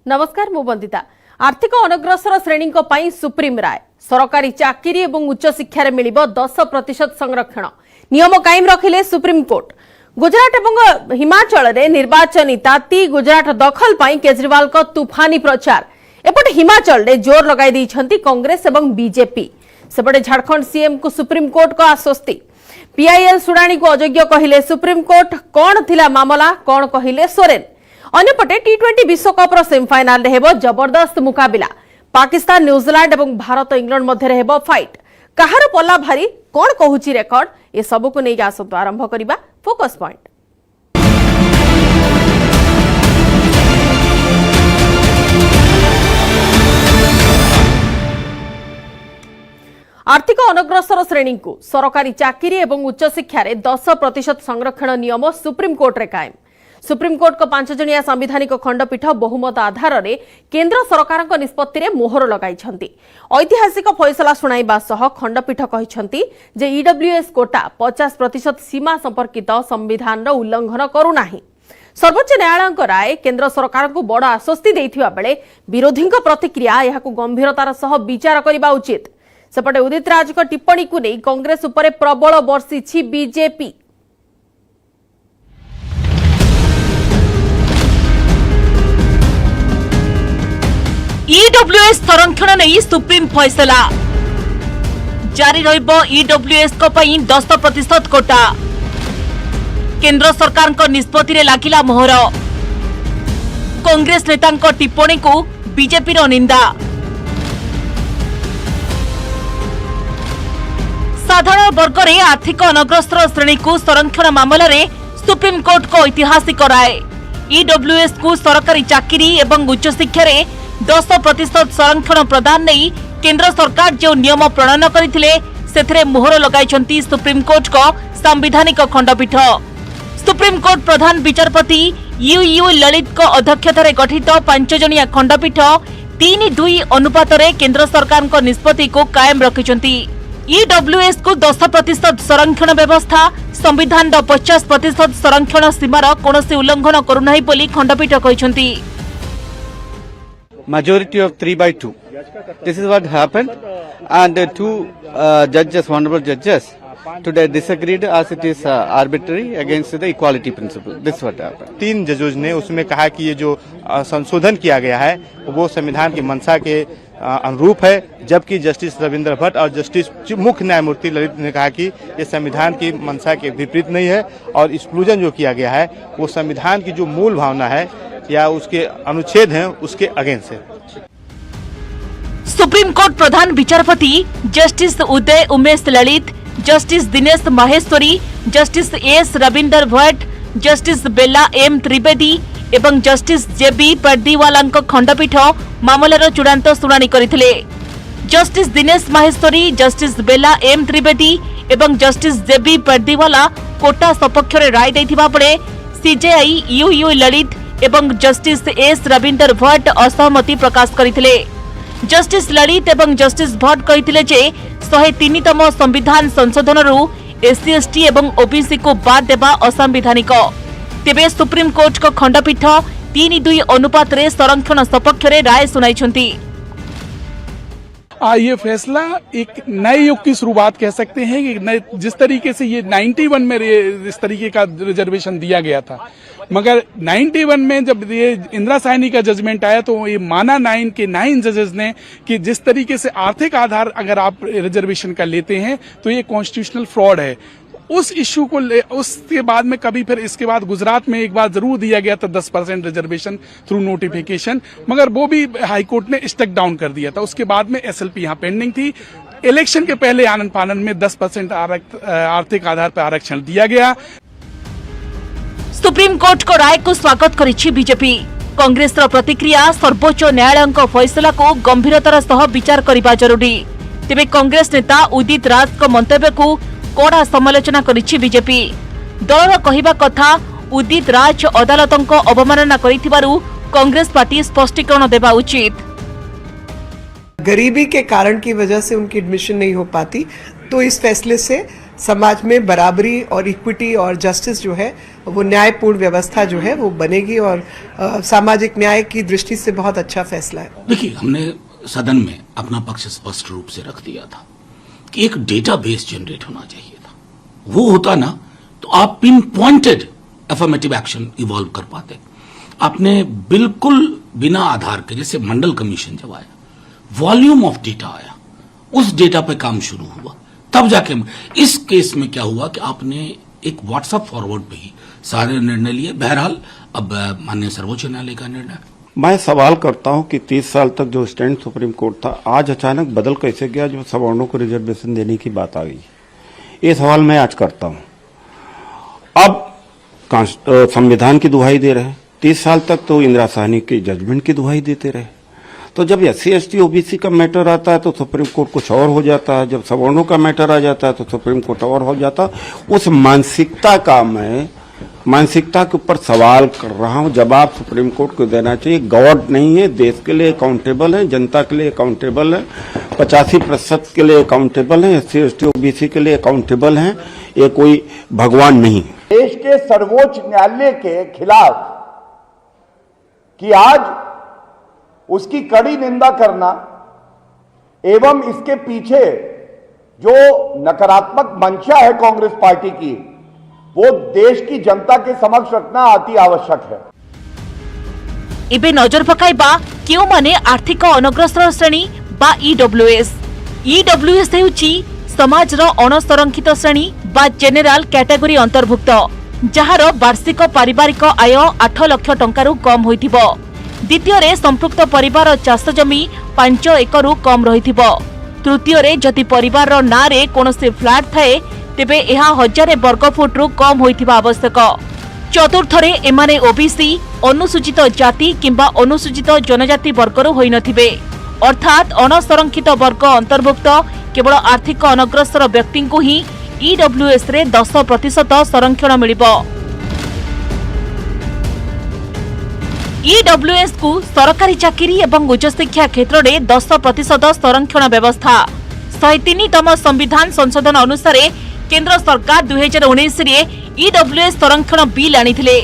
नमस्कार मु बंदिता। आर्थिक अनग्रसर श्रेणी सुप्रीम राय सरकारी चाकरी और उच्च शिक्षा मिल 10% संरक्षण नियम कायम रखिले सुप्रीम कोर्ट। गुजरात और हिमाचल में निर्वाचनी ताती गुजरात दखल पर केजरीवाल का तूफानी प्रचार एपटे हिमाचल में जोर लगाई कांग्रेस और बीजेपी। सेपटे झारखंड सीएम को सुप्रीम कोर्ट को आश्वस्ति। पीआईएल शुणाणी को अयोग्य कहिले सुप्रीम कोर्ट। कौन थिला मामला कौन कहिले सोरेन। अन्यपटे टी20 विश्वकप सेमिफाइनाल रे हेबो जबरदस्त मुकाबिला। पाकिस्तान न्यूजीलैंड और भारत इंग्लैंड मध्य हेबो फाइट। कहार पल्ला भारी कौन कहूची रेकर्ड ए सब को नहीं आसतु आरंभ करिबा फोकस पॉइंट। आर्थिक अनग्रसर श्रेणी को सरकारी चाकरी और उच्च शिक्षा 10% संरक्षण नियम सुप्रीम कोर्ट रे कायम। सुप्रीम कोर्ट को 5 जणिया संवैधानिक खंडपीठ बहुमत आधार में केंद्र सरकार निष्पत्ति में मोहर लगाई। ऐतिहासिक फैसला शुणाइबा सह खंडपीठ कहते जे ईडब्ल्यूएस कोटा 50% सीमा संपर्कित संविधान उल्लंघन करूना। सर्वोच्च न्यायालय राय केंद्र सरकार को बड़ आश्वस्ति देथिबा बेले विरोधी प्रतिक्रिया यह गंभीरतार सह विचार करने उचित। सेपटे उदित राज टिप्पणी को नहीं कांग्रेस उपरे प्रबल बर्षिछि बीजेपी। ईडब्ल्यूएस संरक्षण नहीं सुप्रीम फैसला जारी रहिबो। ईडब्ल्यूएस को पई 10% कोटा केंद्र सरकार को निष्पत्ति रे लागिला मोहर। कांग्रेस नेता टिप्पणी को बीजेपी रो निंदा। साधारण वर्ग रे आर्थिक अनग्रसर श्रेणी को संरक्षण मामला रे सुप्रीम कोर्ट को ऐतिहासिक राय। ईडब्ल्यूएस को सरकारी चाकरी एवं उच्च शिक्षा रे 10% संरक्षण प्रदान नहीं केंद्र सरकार जो नियम प्रणयन करथिले सेथरे मोहर लगाइछंती सुप्रीम कोर्ट को संवैधानिक खंडपीठ। सुप्रीम कोर्ट प्रधान विचारपति यूयू ललित को अध्यक्षतार गठित 5 जणिया खंडपीठ 3-2 अनुपात रे केंद्र सरकार को निष्पत्ति को कायम रखिछंती। ईडब्ल्यूएस को 10% संरक्षण व्यवस्था संविधान 50% संरक्षण सीमार कोनोसी उल्लंघन करूनाही बोली खंडपीठ कहिछंती। Majority of 3/2. This is what happened, and two judges, honorable judges, today disagreed as it is arbitrary against the equality principle. This is what happened. 3 जजों ने उसमें कहा कि ये जो संशोधन किया गया है वो संविधान की मंशा के अनुरूप है, जबकि जस्टिस रविंद्र भट्ट और जस्टिस मुख्य न्यायमूर्ति ललित ने कहा कि ये संविधान की मंशा के विपरीत नहीं है और एक्सक्लूजन जो किया गया है वो संविधान की जो मूल भावना है या उसके अनुच्छेद हैं उसके अगेंस्ट है। सुप्रीम कोर्ट प्रधान विचारपति justice Uday Umesh Lalit, justice Dinesh Maheshwari, justice S Ravinder Bhat, justice Bela M Trivedi एवं जस्टिस जेबी पर्दीवाला खंडपीठ मामलार चूड़ांत शुणाणी करथिले। Justice Dinesh Maheshwari, justice Bela M Trivedi एवं जस्टिस जेबी पर्दीवाला कोटा सपक्ष रे राय दैथिबा पड़े सीजेआई यूयू ललित एवं जस्टिस एस रविंदर भट्ट असहमति प्रकाश करथिले। जस्टिस ललित एवं जस्टिस भट्ट कहिथिले जे 103तम संविधान संशोधन रु एससी एसटी एवं ओबीसी को बाद देबा असंवैधानिक। तेबे सुप्रीम कोर्ट को खंडपीठ 3-2 अनुपात रे संरक्षण सपक्ष रे राय सुनाइछंती। ये फैसला एक नए युग की शुरुआत कह सकते हैं कि जिस तरीके से ये 91 में इस तरीके का रिजर्वेशन दिया गया था, मगर 91 में जब ये इंदिरा साहनी का जजमेंट आया तो ये माना 9 जजेस ने कि जिस तरीके से आर्थिक आधार अगर आप रिजर्वेशन का लेते हैं तो ये कॉन्स्टिट्यूशनल फ्रॉड है। उस इश्यू को उसके बाद में कभी फिर इसके बाद गुजरात में एक बार जरूर दिया गया था 10% रिजर्वेशन थ्रू नोटिफिकेशन, मगर वो भी हाई कोर्ट ने स्टक डाउन कर दिया था। उसके बाद में एसएलपी यहाँ पेंडिंग थी। इलेक्शन के पहले आनंद फानन में 10% आर्थिक आधार पर आरक्षण दिया गया। सुप्रीम कोर्ट को राय को स्वागत करिछि बीजेपी। कांग्रेस प्रतिक्रिया सर्वोच्च न्यायालय फैसला को गंभीरतार सह विचार करबा जरूरी। तेबे कांग्रेस नेता उदित राज को मंतव्य को कड़ा समालोचना करिछि बीजेपी। दलर कहिबा कथा उदित राज अदालतों को अवमानना करिथिबारु कांग्रेस पार्टी स्पष्टीकरण देबा उचित। गरीबी के कारण की वजह से उनकी एडमिशन नहीं हो पाती, तो इस फैसले से समाज में बराबरी और इक्विटी और जस्टिस जो है वो न्यायपूर्ण व्यवस्था जो है वो बनेगी और सामाजिक न्याय की दृष्टि से बहुत अच्छा फैसला है। देखिए, हमने सदन में अपना पक्ष स्पष्ट रूप से रख दिया था कि एक डेटाबेस जनरेट होना चाहिए था। वो होता ना तो आप pin pointed affirmative action evolve कर पाते। आपने बिल्कुल बिना आधार के, जैसे मंडल कमीशन जब आया, वॉल्यूम ऑफ डेटा आया, उस डेटा पे काम शुरू हुआ, तब जाके इस केस में क्या हुआ कि आपने एक व्हाट्सएप फॉरवर्ड पे ही सारे निर्णय लिए। बहरहाल अब माननीय सर्वोच्च न्यायालय का निर्णय। मैं सवाल करता हूं कि 30 साल तक जो स्टैंड सुप्रीम कोर्ट था, आज अचानक बदल कैसे गया जो सवर्णों को रिजर्वेशन देने की बात आ गई? ये सवाल मैं आज करता हूं। अब संविधान की दुहाई दे रहे हैं, 30 साल तक तो इंदिरा साहनी के जजमेंट की दुहाई देते रहे। तो जब SC ST OBC का मैटर आता है तो सुप्रीम कोर्ट कुछ और हो जाता है, जब सवर्णों का मैटर आ जाता है तो सुप्रीम कोर्ट और हो जाता है। उस मानसिकता का मैं मानसिकता के ऊपर सवाल कर रहा हूं, जवाब सुप्रीम कोर्ट को देना चाहिए। गॉड नहीं है, देश के लिए अकाउंटेबल है, जनता के लिए अकाउंटेबल है, 85% के लिए अकाउंटेबल है, SC ST OBC के लिए अकाउंटेबल है, ये कोई भगवान नहीं। देश के सर्वोच्च न्यायालय के खिलाफ कि आज उसकी कड़ी निंदा करना एवं इसके पीछे जो नकारात्मक मंशा है कांग्रेस पार्टी की, वो देश की जनता के समक्ष रखना अति आवश्यक है। एबे नजर पकाइबा क्यों माने आर्थिक अनग्रसर श्रेणी बा ईडब्ल्यूएस हेउची समाज रो अणसंरक्षित श्रेणी बा जेनेराल कैटेगरी अंतर्भुक्त, जहार वार्षिक पारिवारिक आय 8 लाख टंकारु कम होइथिबो। द्वितीय रे संपृक्त परिवार चाष जमी 5 एकरु कम रहिथिबो। तृतीय रे जदि परिवार रो ना रे कोनोसी फ्लैट थाए तेबे एहा 1000 वर्गफुट रु कम होइथिबा आवश्यक। चतुर्थ रे एमाने ओबीसी, अनुसूचित जाति किंबा अनुसूचित जनजाति वर्गरु होई नथिबे, अर्थात अणसंरक्षित वर्ग अंतर्भुक्त केवल आर्थिक अनग्रसर व्यक्ति को ही ईडब्ल्यूएस रे 10% संरक्षण मिलिबो। ईडब्ल्यूएस को सरकारी चाकरी एवं उच्च शिक्षा क्षेत्र में 10% संरक्षण व्यवस्था। 103तम संविधान संशोधन अनुसार केंद्र सरकार 2019 रे ईडब्ल्यूएस संरक्षण बिल आनिथिले।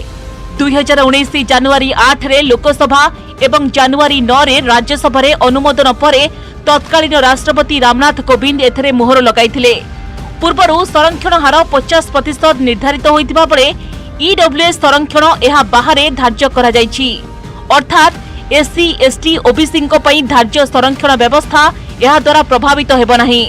2019 जनवरी 8 रे लोकसभा एवं जनवरी 9 रे राज्यसभा रे अनुमोदन परे तत्कालीन राष्ट्रपति रामनाथ कोविंद एथरे मोहर लगाइथिले। पूर्वरु संरक्षण हार 50% निर्धारित होइतिबा बेले ईडब्ल्यूएस संरक्षण एहा बाहरे धार्य करा जायछि, अर्थात SC ST OBC को पई धार्य संरक्षण व्यवस्था एहा द्वारा प्रभावित हेबो नाही,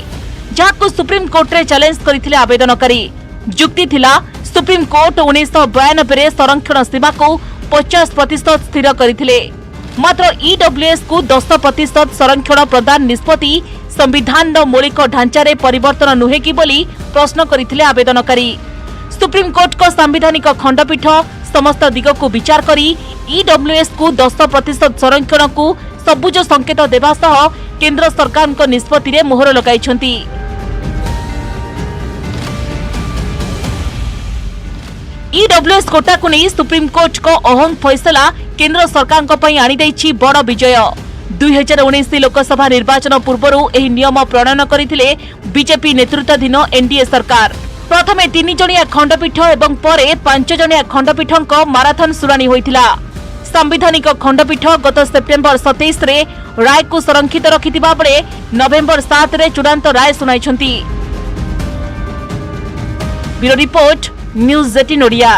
जाको सुप्रीम कोर्ट रे चैलेंज करिथिले आवेदनकारी। जुक्ति थिला सुप्रीम कोर्ट 1992 रे संरक्षण सीमा को 50% स्थिर करिथिले, मात्र ईडब्ल्यूएस को 10% संरक्षण प्रदान निष्पत्ति संविधान मौलिक ढांचारे परिवर्तन नुहे कि बोली प्रश्न करिथिले आवेदनकारी। सुप्रीम कोर्ट को संवैधानिक खंडपीठ समस्त दिग को विचार करी ईडब्ल्यूएस को 10% संरक्षण को सबुज संकेत देवा सह केंद्र सरकार को निष्पत्ति रे मोहर लगाइछंती। ईडब्ल्यूएस कोटा को नहीं सुप्रीम कोर्ट को अहम फैसला केंद्र सरकार को पई आनी दैछि बड़ विजय। 2019 लोकसभा निर्वाचन पूर्व एही नियम प्रणयन करथिले बीजेपी नेतृत्वाधीन एनडीए सरकार। प्रथमे 3 जणिया खंडपीठ एवं परे 5 जणिया खंडपीठक माराथन शुणाणी होइथिला। संवैधानिक खंडपीठ गत सेप्टेम्बर 27 रे राय को संरक्षित रखिथिबा बेले नवेम्बर 7 रे चूड़ांत राय सुनाइछंती। Bureau report news 18 Odia.